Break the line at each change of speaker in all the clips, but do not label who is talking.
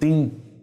3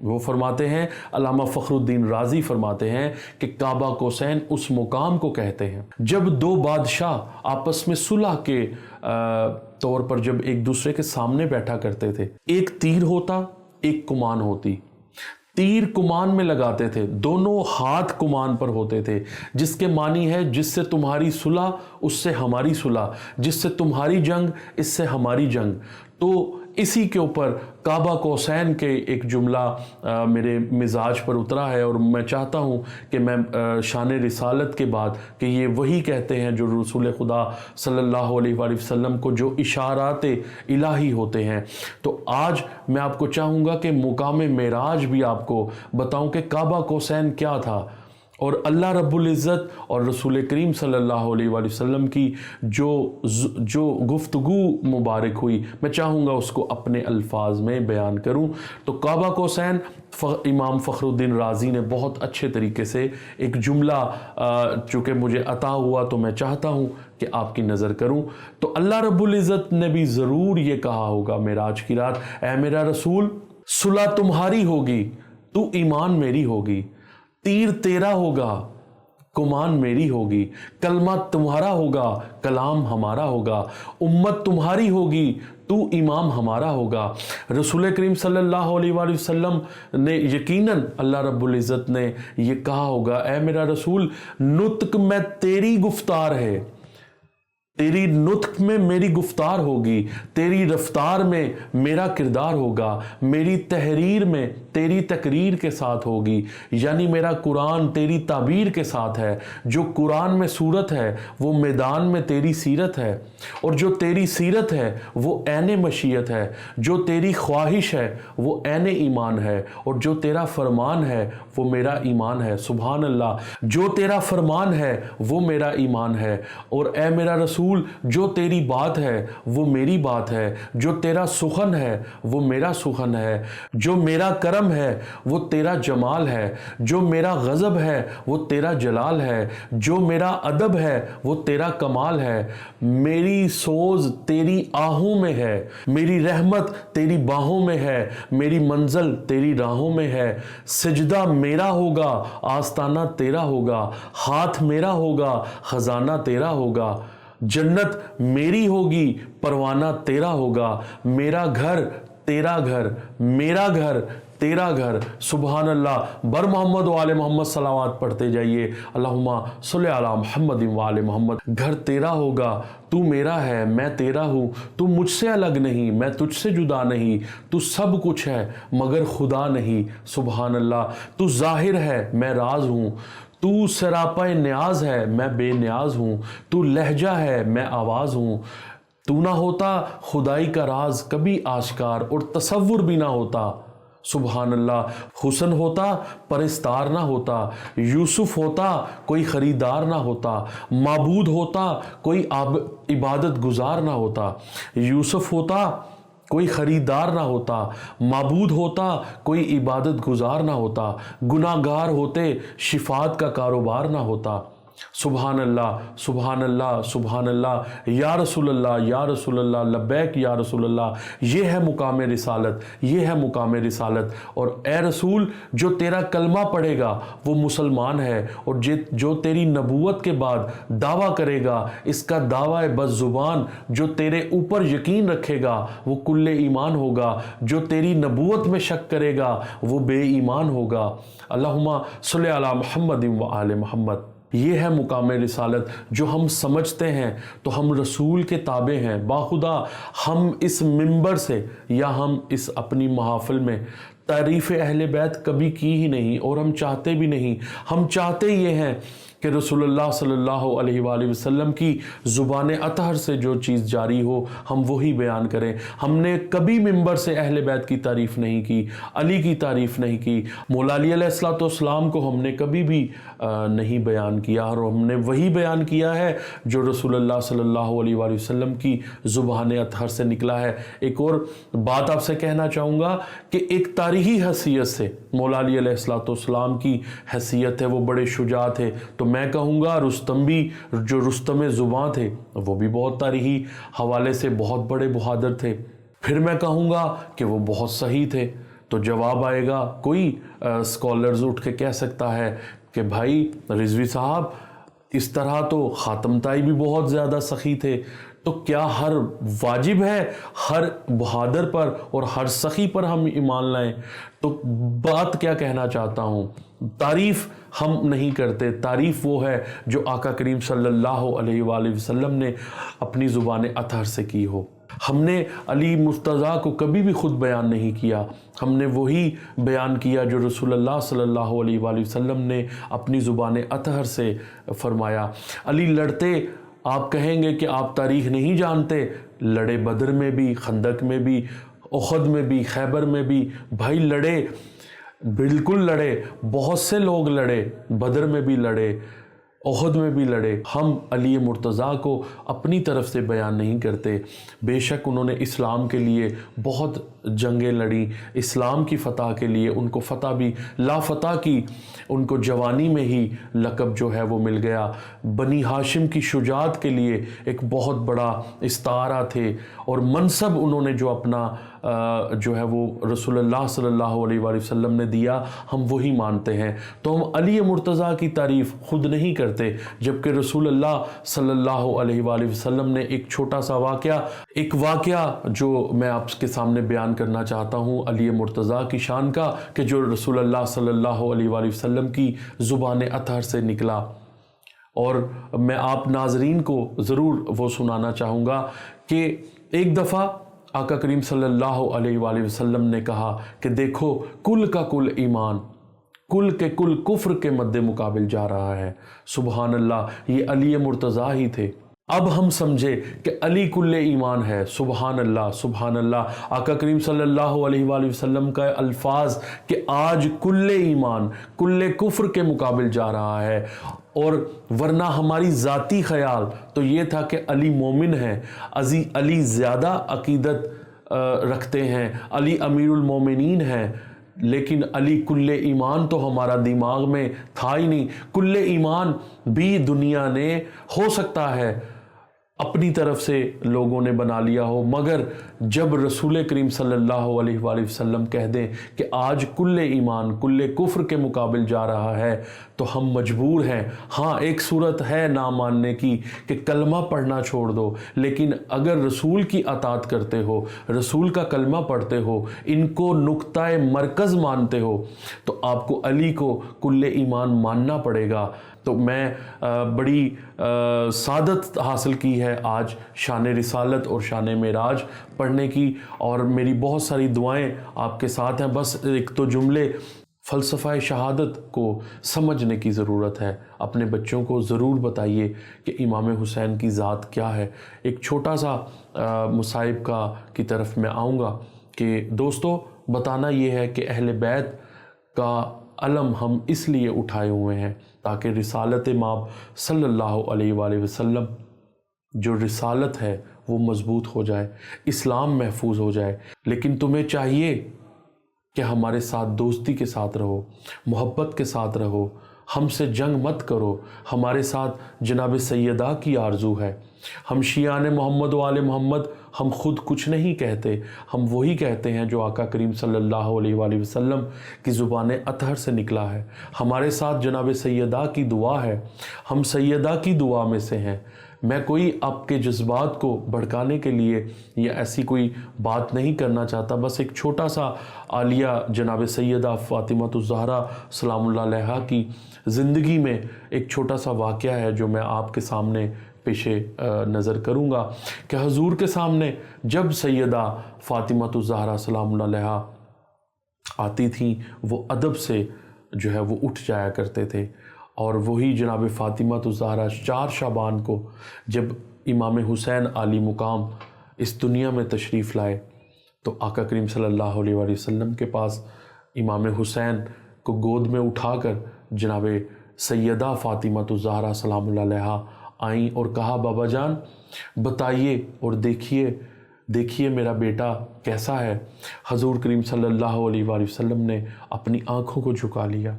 وہ فرماتے ہیں، علامہ فخر الدین رازی فرماتے ہیں کہ کعبہ کوسین اس مقام کو کہتے ہیں جب دو بادشاہ آپس میں صلح کے طور پر جب ایک دوسرے کے سامنے بیٹھا کرتے تھے، ایک تیر ہوتا ایک کمان ہوتی، تیر کمان میں لگاتے تھے، دونوں ہاتھ کمان پر ہوتے تھے، جس کے معنی ہے جس سے تمہاری صلح اس سے ہماری صلح، جس سے تمہاری جنگ اس سے ہماری جنگ۔ تو اسی کے اوپر کعبہ کوسین کے ایک جملہ میرے مزاج پر اترا ہے، اور میں چاہتا ہوں کہ میں شان رسالت کے بعد کہ یہ وہی کہتے ہیں جو رسول خدا صلی اللہ علیہ وآلہ وسلم کو جو اشارات الہی ہوتے ہیں۔ تو آج میں آپ کو چاہوں گا کہ مقام معراج بھی آپ کو بتاؤں کہ کعبہ کوسین کیا تھا، اور اللہ رب العزت اور رسول کریم صلی اللہ علیہ وآلہ وسلم کی جو گفتگو مبارک ہوئی، میں چاہوں گا اس کو اپنے الفاظ میں بیان کروں۔ تو کعبہ کوسین امام فخر الدین رازی نے بہت اچھے طریقے سے ایک جملہ چونکہ مجھے عطا ہوا تو میں چاہتا ہوں کہ آپ کی نظر کروں۔ تو اللہ رب العزت نے بھی ضرور یہ کہا ہوگا معراج کی رات، اے میرا رسول، صلح تمہاری ہوگی تو ایمان میری ہوگی، تیر تیرا ہوگا کمان میری ہوگی، کلمہ تمہارا ہوگا کلام ہمارا ہوگا، امت تمہاری ہوگی تو امام ہمارا ہوگا۔ رسول کریم صلی اللہ علیہ وآلہ وسلم نے یقیناً اللہ رب العزت نے یہ کہا ہوگا، اے میرا رسول، نطق میں تیری گفتار ہے، تیری نطق میں میری گفتار ہوگی، تیری رفتار میں میرا کردار ہوگا، میری تحریر میں تیری تقریر کے ساتھ ہوگی، یعنی میرا قرآن تیری تعبیر کے ساتھ ہے، جو قرآن میں صورت ہے وہ میدان میں تیری سیرت ہے، اور جو تیری سیرت ہے وہ عین مشیت ہے، جو تیری خواہش ہے وہ عین ایمان ہے، اور جو تیرا فرمان ہے وہ میرا ایمان ہے۔ سبحان اللہ، جو تیرا فرمان ہے وہ میرا ایمان ہے، اور اے میرا رسول، جو تیری بات ہے وہ میری بات ہے، جو تیرا سخن ہے وہ میرا سخن ہے، جو میرا کرم ہے وہ تیرا جمال ہے، جو میرا غضب ہے وہ تیرا جلال ہے، جو میرا ادب ہے وہ تیرا کمال ہے، میری سوز تیری آہوں میں ہے، میری رحمت تیری باہوں میں ہے، میری منزل تیری راہوں میں ہے، سجدہ میرا ہوگا آستانہ تیرا ہوگا، ہاتھ میرا ہوگا خزانہ تیرا ہوگا، جنت میری ہوگی پروانہ تیرا ہوگا، میرا گھر تیرا گھر، میرا گھر تیرا گھر۔ سبحان اللہ، بر محمد و آل محمد صلوات پڑھتے جائیے، اللہم صلی علی محمد و آل محمد۔ گھر تیرا ہوگا، تو میرا ہے میں تیرا ہوں، تو مجھ سے الگ نہیں میں تجھ سے جدا نہیں، تو سب کچھ ہے مگر خدا نہیں۔ سبحان اللہ، تو ظاہر ہے میں راز ہوں، تو سراپا نیاز ہے میں بے نیاز ہوں، تو لہجہ ہے میں آواز ہوں، تو نہ ہوتا خدائی کا راز کبھی آشکار، اور تصور بھی نہ ہوتا۔ سبحان اللہ، حسن ہوتا پرستار نہ ہوتا، یوسف ہوتا کوئی خریدار نہ ہوتا، معبود ہوتا کوئی عبادت گزار نہ ہوتا، یوسف ہوتا کوئی خریدار نہ ہوتا، معبود ہوتا کوئی عبادت گزار نہ ہوتا، گناہ گار ہوتے شفاعت کا کاروبار نہ ہوتا۔ سبحان اللہ، سبحان اللہ، سبحان اللہ، یا رسول اللہ، یا رسول اللہ، لبیک یا رسول اللہ۔ یہ ہے مقام رسالت، یہ ہے مقام رسالت۔ اور اے رسول، جو تیرا کلمہ پڑھے گا وہ مسلمان ہے، اور جو تیری نبوت کے بعد دعویٰ کرے گا، اس کا دعویٰ بس زبان، جو تیرے اوپر یقین رکھے گا وہ کل ایمان ہوگا، جو تیری نبوت میں شک کرے گا وہ بے ایمان ہوگا۔ اللہم صلی علی محمد و آل محمد۔ یہ ہے مقام رسالت جو ہم سمجھتے ہیں تو ہم رسول کے تابع ہیں۔ باخدا ہم اس منبر سے یا ہم اس اپنی محافل میں تعریف اہل بیت کبھی کی ہی نہیں، اور ہم چاہتے بھی نہیں۔ ہم چاہتے یہ ہیں کہ رسول اللہ صلی اللہ علیہ وآلہ وسلم کی زبان اطہر سے جو چیز جاری ہو ہم وہی بیان کریں۔ ہم نے کبھی منبر سے اہل بیت کی تعریف نہیں کی، علی کی تعریف نہیں کی، مولا علی علیہ السلام کو ہم نے کبھی بھی نہیں بیان کیا، اور ہم نے وہی بیان کیا ہے جو رسول اللہ صلی اللہ علیہ وآلہ وسلم کی زبان اطہر سے نکلا ہے۔ ایک اور بات آپ سے کہنا چاہوں گا کہ ایک تاریخی حیثیت سے مولا علی علیہ السلام کی حیثیت ہے، وہ بڑے شجاع تھے، تو میں کہوں گا رستم بھی، جو رستم زباں تھے وہ بھی بہت تاریخی حوالے سے بہت بڑے بہادر تھے۔ پھر میں کہوں گا کہ وہ بہت صحیح تھے۔ تو جواب آئے گا، کوئی اسکالرز اٹھ کے کہہ سکتا ہے کہ بھائی رضوی صاحب اس طرح تو خاتم طائی بھی بہت زیادہ سخی تھے، تو کیا ہر واجب ہے ہر بہادر پر اور ہر سخی پر ہم ایمان لائیں؟ تو بات کیا کہنا چاہتا ہوں، تعریف ہم نہیں کرتے، تعریف وہ ہے جو آقا کریم صلی اللہ علیہ وآلہ وسلم نے اپنی زبان اطہر سے کی ہو۔ ہم نے علی مرتضیٰ کو کبھی بھی خود بیان نہیں کیا، ہم نے وہی بیان کیا جو رسول اللہ صلی اللہ علیہ وآلہ وسلم نے اپنی زبان اطہر سے فرمایا۔ علی لڑتے، آپ کہیں گے کہ آپ تاریخ نہیں جانتے، لڑے بدر میں بھی، خندق میں بھی، احد میں بھی، خیبر میں بھی، بھائی لڑے، بالکل لڑے، بہت سے لوگ لڑے، بدر میں بھی لڑے، احد میں بھی لڑے۔ ہم علی مرتضیٰ کو اپنی طرف سے بیان نہیں کرتے، بے شک انہوں نے اسلام کے لیے بہت جنگیں لڑی، اسلام کی فتح کے لیے ان کو فتح بھی لا فتح کی، ان کو جوانی میں ہی لقب جو ہے وہ مل گیا۔ بنی ہاشم کی شجاعت کے لیے ایک بہت بڑا استعارہ تھے، اور منصب انہوں نے جو اپنا جو ہے وہ رسول اللہ صلی اللہ علیہ وآلہ وسلم نے دیا، ہم وہی مانتے ہیں۔ تو ہم علی مرتضیٰ کی تعریف خود نہیں کرتے، جبکہ رسول اللہ صلی اللہ علیہ وآلہ وسلم نے ایک چھوٹا سا واقعہ جو میں آپ کے سامنے بیان کرنا چاہتا ہوں علی مرتضیٰ کی شان کا، کہ جو رسول اللہ صلی اللہ علیہ وآلہ وسلم کی زبان اطہر سے نکلا، اور میں آپ ناظرین کو ضرور وہ سنانا چاہوں گا کہ ایک دفعہ آقا کریم صلی اللہ علیہ وآلہ وسلم نے کہا کہ دیکھو کل کا کل ایمان کل کے کل کفر کے مد مقابل جا رہا ہے۔ سبحان اللہ، یہ علی مرتضیٰ ہی تھے۔ اب ہم سمجھے کہ علی کل ایمان ہے۔ سبحان اللہ، سبحان اللہ۔ آقا کریم صلی اللہ علیہ وآلہ وسلم کا الفاظ کہ آج کل ایمان کل کفر کے مقابل جا رہا ہے، اور ورنہ ہماری ذاتی خیال تو یہ تھا کہ علی مومن ہے، علی زیادہ عقیدت رکھتے ہیں، علی امیر المومنین ہیں، لیکن علی کل ایمان تو ہمارا دماغ میں تھا ہی نہیں۔ کل ایمان بھی دنیا نے ہو سکتا ہے اپنی طرف سے لوگوں نے بنا لیا ہو، مگر جب رسول کریم صلی اللہ علیہ وآلہ وسلم کہہ دیں کہ آج کل ایمان کل کفر کے مقابل جا رہا ہے، تو ہم مجبور ہیں۔ ہاں ایک صورت ہے نہ ماننے کی کہ کلمہ پڑھنا چھوڑ دو، لیکن اگر رسول کی اطاعت کرتے ہو، رسول کا کلمہ پڑھتے ہو، ان کو نقطہ مرکز مانتے ہو، تو آپ کو علی کو کل ایمان ماننا پڑے گا۔ تو میں بڑی سعادت حاصل کی ہے آج شان رسالت اور شان معراج پڑھنے کی، اور میری بہت ساری دعائیں آپ کے ساتھ ہیں۔ بس ایک تو جملے، فلسفہ شہادت کو سمجھنے کی ضرورت ہے۔ اپنے بچوں کو ضرور بتائیے کہ امام حسین کی ذات کیا ہے۔ ایک چھوٹا سا مصائب کی طرف میں آؤں گا کہ دوستو، بتانا یہ ہے کہ اہل بیت کا علم ہم اس لیے اٹھائے ہوئے ہیں تاکہ رسالت مآب صلی اللہ علیہ وآلہ وسلم، جو رسالت ہے وہ مضبوط ہو جائے، اسلام محفوظ ہو جائے۔ لیکن تمہیں چاہیے کہ ہمارے ساتھ دوستی کے ساتھ رہو، محبت کے ساتھ رہو، ہم سے جنگ مت کرو۔ ہمارے ساتھ جناب سیدہ کی آرزو ہے۔ ہم شیعان محمد و آل محمد ہم خود کچھ نہیں کہتے، ہم وہی کہتے ہیں جو آقا کریم صلی اللہ علیہ وآلہ وسلم کی زبان اطہر سے نکلا ہے۔ ہمارے ساتھ جناب سیدہ کی دعا ہے، ہم سیدہ کی دعا میں سے ہیں۔ میں کوئی آپ کے جذبات کو بھڑکانے کے لیے یا ایسی کوئی بات نہیں کرنا چاہتا، بس ایک چھوٹا سا عالیہ جناب سیدہ فاطمہ الزہرا سلام اللہ علیہا کی زندگی میں ایک چھوٹا سا واقعہ ہے جو میں آپ کے سامنے پیش نظر کروں گا کہ حضور کے سامنے جب سیدہ فاطمہ الزہرا سلام اللہ علیہا آتی تھیں، وہ ادب سے جو ہے وہ اٹھ جایا کرتے تھے، اور وہی جناب فاطمہ الزہرا 4 شعبان کو جب امام حسین عالی مقام اس دنیا میں تشریف لائے، تو آقا کریم صلی اللہ علیہ وآلہ وسلم کے پاس امام حسین کو گود میں اٹھا کر جناب سیدہ فاطمہ الزہرا سلام اللہ علیہا آئیں اور کہا، بابا جان بتائیے اور دیکھیے میرا بیٹا کیسا ہے۔ حضور کریم صلی اللہ علیہ وآلہ وسلم نے اپنی آنکھوں کو جھکا لیا،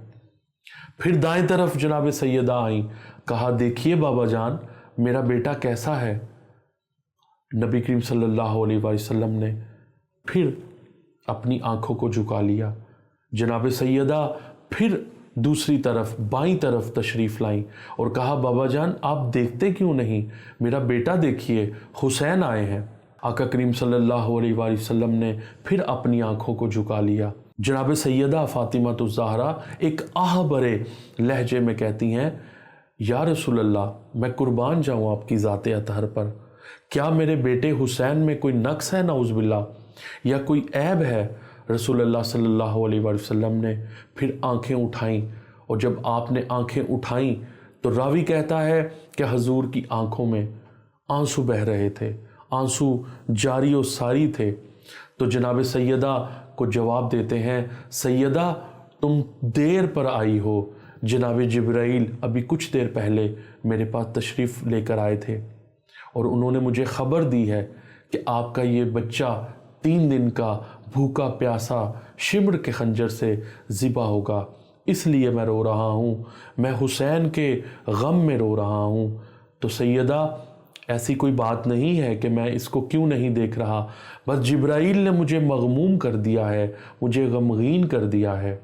پھر دائیں طرف جناب سیدہ آئیں، کہا دیکھیے بابا جان میرا بیٹا کیسا ہے۔ نبی کریم صلی اللہ علیہ وآلہ وسلم نے پھر اپنی آنکھوں کو جھکا لیا۔ جناب سیدہ پھر دوسری طرف بائیں طرف تشریف لائیں اور کہا بابا جان آپ دیکھتے کیوں نہیں، میرا بیٹا دیکھیے حسین آئے ہیں۔ آقا کریم صلی اللہ علیہ وآلہ وسلم نے پھر اپنی آنکھوں کو جھکا لیا۔ جناب سیدہ فاطمہ الزہرا ایک آہ بھرے لہجے میں کہتی ہیں یا رسول اللہ میں قربان جاؤں آپ کی ذات اطہر پر، کیا میرے بیٹے حسین میں کوئی نقص ہے نعوذ باللہ یا کوئی عیب ہے؟ رسول اللہ صلی اللہ علیہ وآلہ وسلم نے پھر آنکھیں اٹھائیں، اور جب آپ نے آنکھیں اٹھائیں تو راوی کہتا ہے کہ حضور کی آنکھوں میں آنسو بہہ رہے تھے، آنسو جاری و ساری تھے۔ تو جناب سیدہ کو جواب دیتے ہیں سیدہ تم دیر پر آئی ہو، جناب جبرائیل ابھی کچھ دیر پہلے میرے پاس تشریف لے کر آئے تھے اور انہوں نے مجھے خبر دی ہے کہ آپ کا یہ بچہ 3 دن کا بھوکا پیاسا شمر کے خنجر سے ذبح ہوگا، اس لیے میں رو رہا ہوں، میں حسین کے غم میں رو رہا ہوں۔ تو سیدہ ایسی کوئی بات نہیں ہے کہ میں اس کو کیوں نہیں دیکھ رہا، بس جبرائیل نے مجھے مغموم کر دیا ہے، مجھے غمگین کر دیا ہے۔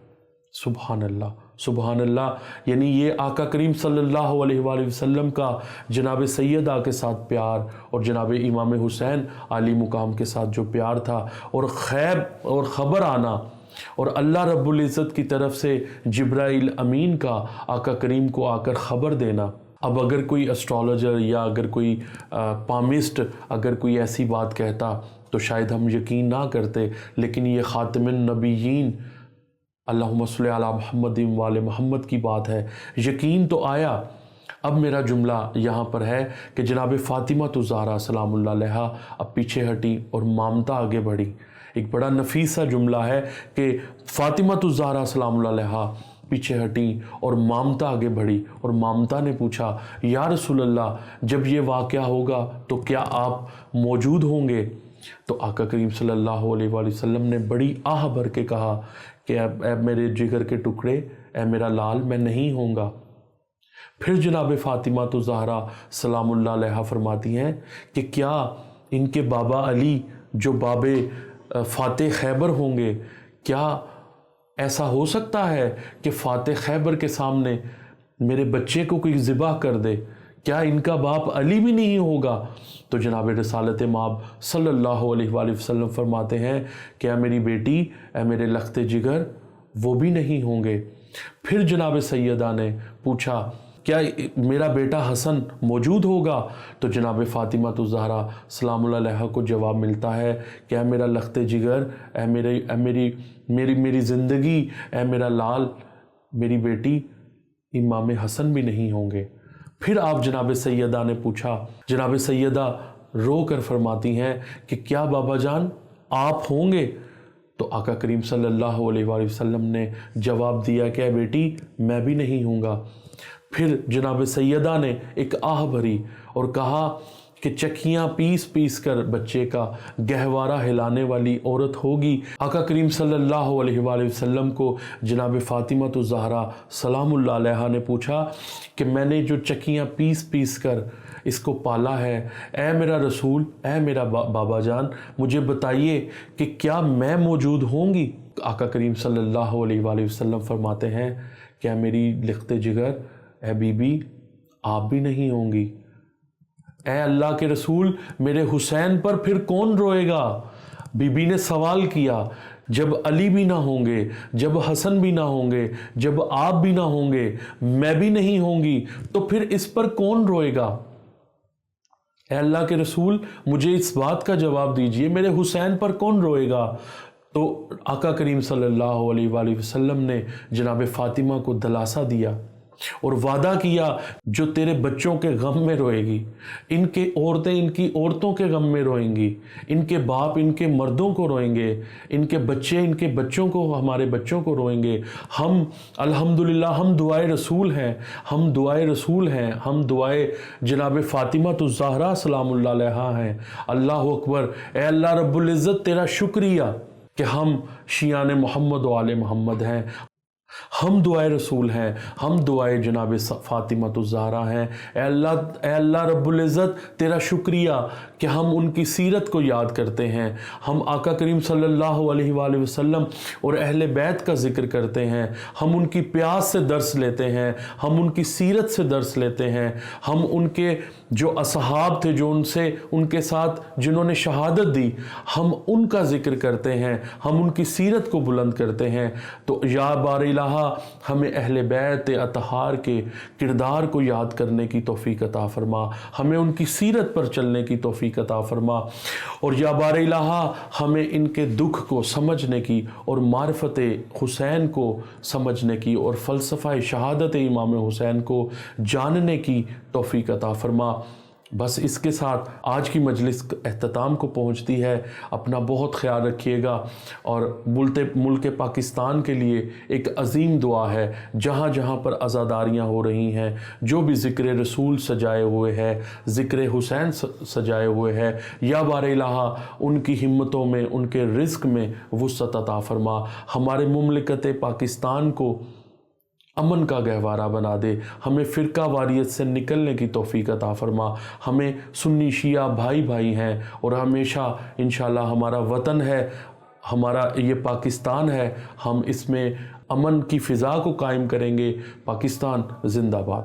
سبحان اللہ سبحان اللہ، یعنی یہ آقا کریم صلی اللہ علیہ وآلہ وسلم کا جناب سیدہ کے ساتھ پیار اور جناب امام حسین عالی مقام کے ساتھ جو پیار تھا، اور خیب اور خبر آنا اور اللہ رب العزت کی طرف سے جبرائیل امین کا آقا کریم کو آ کر خبر دینا۔ اب اگر کوئی اسٹرالوجر یا اگر کوئی پامسٹ اگر کوئی ایسی بات کہتا تو شاید ہم یقین نہ کرتے، لیکن یہ خاتم النبیین اللہم صلی علی محمد وآل محمد کی بات ہے، یقین تو آیا۔ اب میرا جملہ یہاں پر ہے کہ جناب فاطمہ الزہرا سلام اللہ علیہا اب پیچھے ہٹی اور مامتا آگے بڑھی۔ ایک بڑا نفیسہ جملہ ہے کہ فاطمہ الزہرا سلام اللہ علیہا پیچھے ہٹی اور مامتا آگے بڑھی، اور مامتا نے پوچھا یا رسول اللہ جب یہ واقعہ ہوگا تو کیا آپ موجود ہوں گے؟ تو آقا کریم صلی اللہ علیہ وآلہ وسلم نے بڑی آہ بھر کے کہا کہ اے میرے جگر کے ٹکڑے، اے میرا لال، میں نہیں ہوں گا۔ پھر جناب فاطمہ الزہرا سلام اللہ علیہا فرماتی ہیں کہ کیا ان کے بابا علی جو باب فاتح خیبر ہوں گے، کیا ایسا ہو سکتا ہے کہ فاتح خیبر کے سامنے میرے بچے کو کوئی ذبح کر دے؟ کیا ان کا باپ علی بھی نہیں ہوگا؟ تو جناب رسالت مآب صلی اللہ علیہ وآلہ وسلم فرماتے ہیں کہ اے میری بیٹی، اے میرے لخت جگر، وہ بھی نہیں ہوں گے۔ پھر جناب سیدہ نے پوچھا کیا میرا بیٹا حسن موجود ہوگا؟ تو جناب فاطمہ الزہرا سلام اللہ علیہا کو جواب ملتا ہے کہ اے میرا لخت جگر، اے میری زندگی، اے میرا لال، میری بیٹی، امام حسن بھی نہیں ہوں گے۔ پھر آپ جناب سیدہ نے پوچھا، جناب سیدہ رو کر فرماتی ہیں کہ کیا بابا جان آپ ہوں گے؟ تو آقا کریم صلی اللہ علیہ وآلہ وسلم نے جواب دیا کہ اے بیٹی میں بھی نہیں ہوں گا۔ پھر جناب سیدہ نے ایک آہ بھری اور کہا کہ چکیاں پیس پیس کر بچے کا گہوارہ ہلانے والی عورت ہوگی۔ آقا کریم صلی اللہ علیہ وآلہ وسلم کو جناب فاطمہ الزہرا سلام اللہ علیہا نے پوچھا کہ میں نے جو چکیاں پیس پیس کر اس کو پالا ہے، اے میرا رسول، اے میرا بابا جان، مجھے بتائیے کہ کیا میں موجود ہوں گی؟ آقا کریم صلی اللہ علیہ وآلہ وسلم فرماتے ہیں کہ اے میری لخت جگر، اے بی بی، آپ بھی نہیں ہوں گی۔ اے اللہ کے رسول، میرے حسین پر پھر کون روئے گا؟ بی بی نے سوال کیا، جب علی بھی نہ ہوں گے، جب حسن بھی نہ ہوں گے، جب آپ بھی نہ ہوں گے، میں بھی نہیں ہوں گی، تو پھر اس پر کون روئے گا؟ اے اللہ کے رسول، مجھے اس بات کا جواب دیجئے، میرے حسین پر کون روئے گا؟ تو آقا کریم صلی اللہ علیہ وآلہ وسلم نے جناب فاطمہ کو دلاسا دیا اور وعدہ کیا جو تیرے بچوں کے غم میں روئے گی، ان کے عورتیں ان کی عورتوں کے غم میں روئیں گی، ان کے باپ ان کے مردوں کو روئیں گے، ان کے بچے ان کے بچوں کو، ہمارے بچوں کو روئیں گے۔ ہم الحمدللہ ہم دعائے رسول ہیں، ہم دعائے رسول ہیں، ہم دعائے جناب فاطمہ الزہرا سلام اللہ علیہا ہیں۔ اللہ اکبر، اے اللہ رب العزت تیرا شکریہ کہ ہم شیعان محمد و آل محمد ہیں۔ ہم دعائے رسول ہیں، ہم دعائے جناب فاطمہ الزہرا ہیں۔ اے اللہ رب العزت تیرا شکریہ کہ ہم ان کی سیرت کو یاد کرتے ہیں، ہم آقا کریم صلی اللہ علیہ وآلہ وسلم اور اہل بیت کا ذکر کرتے ہیں، ہم ان کی پیاس سے درس لیتے ہیں، ہم ان کی سیرت سے درس لیتے ہیں، ہم ان کے جو اصحاب تھے جو ان کے ساتھ جنہوں نے شہادت دی، ہم ان کا ذکر کرتے ہیں، ہم ان کی سیرت کو بلند کرتے ہیں۔ تو یا بار الہ ہمیں اہل بیت اطہار کے کردار کو یاد کرنے کی توفیق عطا فرما، ہمیں ان کی سیرت پر چلنے کی توفیق عطا فرما، اور یا بار الہ ہمیں ان کے دکھ کو سمجھنے کی اور معرفت حسین کو سمجھنے کی اور فلسفہ شہادت امام حسین کو جاننے کی توفیق عطا فرما۔ بس اس کے ساتھ آج کی مجلس اختتام کو پہنچتی ہے۔ اپنا بہت خیال رکھیے گا، اور ملک پاکستان کے لیے ایک عظیم دعا ہے، جہاں جہاں پر عزاداریاں ہو رہی ہیں، جو بھی ذکر رسول سجائے ہوئے ہے، ذکر حسین سجائے ہوئے ہے، یا بار الہ ان کی ہمتوں میں، ان کے رزق میں وسعت عطا فرما، ہمارے مملکت پاکستان کو امن کا گہوارہ بنا دے، ہمیں فرقہ واریت سے نکلنے کی توفیق عطا فرما، ہمیں سنی شیعہ بھائی بھائی ہیں، اور ہمیشہ انشاءاللہ ہمارا وطن ہے، ہمارا یہ پاکستان ہے، ہم اس میں امن کی فضا کو قائم کریں گے۔ پاکستان زندہ باد۔